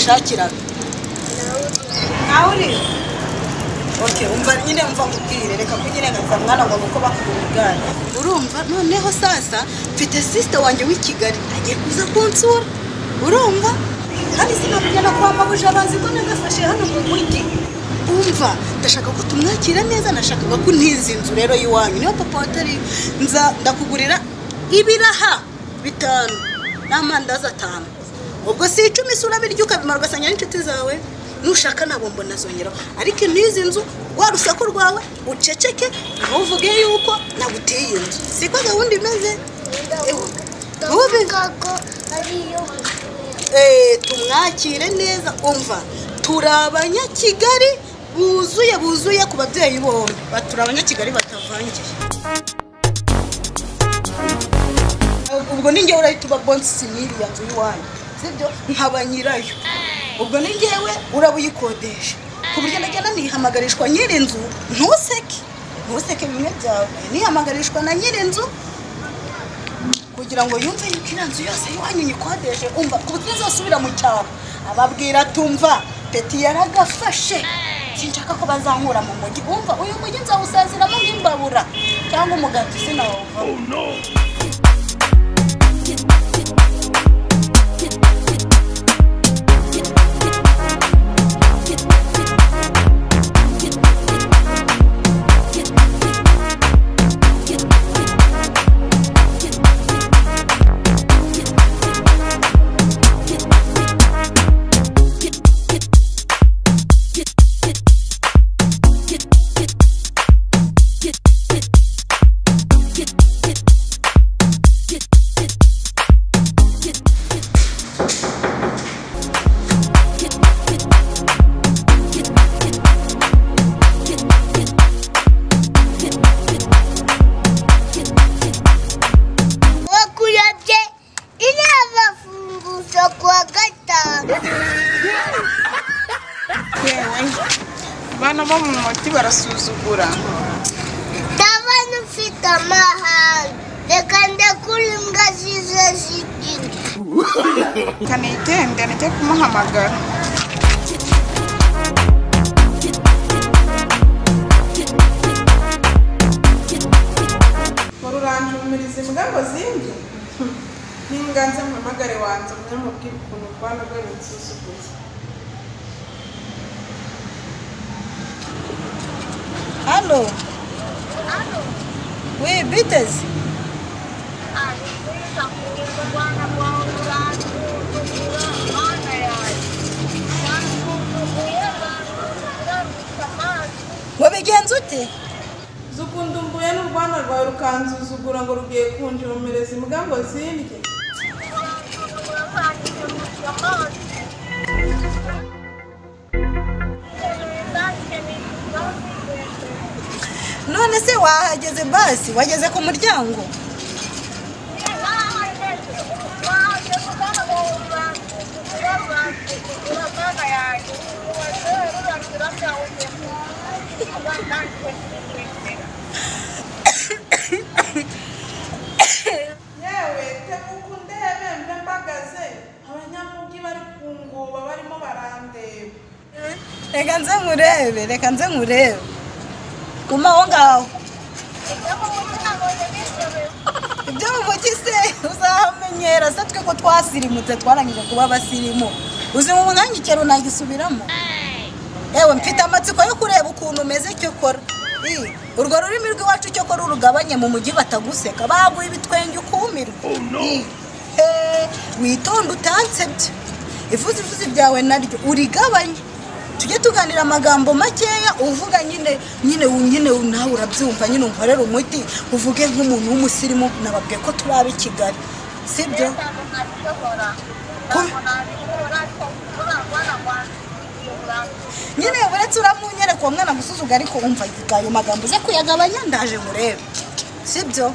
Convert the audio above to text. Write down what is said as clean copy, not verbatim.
Shakira nauri okay umva nyine umva kubwire reka kunyine ngaza mwana ngo nuko bakubugana urumva noneho sasa mfite sister wanje w'ikigali agiye kuza kunsura urumva kandi sinamenya kwa mabuje abazi ko nagafashe hano mu mujyi umva ndashaka ko tumwakira neza nashakaga ko ntizi inzu rero yiwanyu niyo papa watari nza ndakugurira ibiraha 5 n'amandaza 5 ubwo si 10 sura biryo ukabimara ugasanya n'inshuti zawe nushaka nabo mbona zongera ariko nizi nzu warusako rwawe uceceke aho uvuge yuko naguteye inzu siko gahunda imeze kako ariyo tumwakire neza umva turabanya Kigali buzuye ku babyeyi bombi baturabanya Kigali batavangiye ubwo ninge urayituba bonsi simiri yanzu yiwanyu sibyo nkabanyirayo ubwo ningewe urabuyikodesha kuburyo najyana nihamagarishwa nyirinzu ntuseke bimwe byawe nihamagarishwa na nyirinzu kugira ngo yumve yuko inzu yose yiwanyu nyikodeshe umva kuburyo nzasubira mu cyaro ababwira tumva peti yaragafashe sinshaka ko bazankura mu mujyi umva uyu mujyi nzawusaziramo nk'imbabura cyangwa umugati sinawuva oh no bana bo mu muti barasuzugura tabana ufite amahane reka ndakuri imbwa zize zigina kanitende nite kumuhamagara mururantumiriza imbwa ngo zindi n'inganze mpamagare wanze umwe mubwira ukuntu rwanda rwari rusuzuguye. Allô? Allô? Oui, Bitez. Wabigenza ute? Zukundumbuye n'urwana rwawe rukanzuzugura ngo rugiye kunjumereza imbwa ngo zindye. None se wahageze basi wageze ku muryango? Yewe temukunde bembe mbagaze abanyamugi bari kunguba barimo barandeba. Reka nze nkurebe. Guma aho ngaho. Ibyo muvugise uzamenyera satwe ko twasirimutse twarangije kuba basirimu. Uzi mu mwanyikero nagisubiramo. Ewe mfite amatsiko yo kureba ukuntu umeze cyo kora. Urwo rurimi rw'iwacu cyo kora urugabanye mu mujyi bataguseka baguye ibitwenge ukumirwa. Witonda utansebye. ivuzi byawe naryo urigabanye tujye tuganira amagambo makeya uvuga nyine nawe urabyumva nyine unkorera umuti uvuge nk'umuntu w'umusirimu nababwiye ko turabe i Kigali sibyo nyine uretse uramunyereka uwo mwana gusuzuga ariko umva ayo magambo uze kuyagabanya ndaje murebe sibyo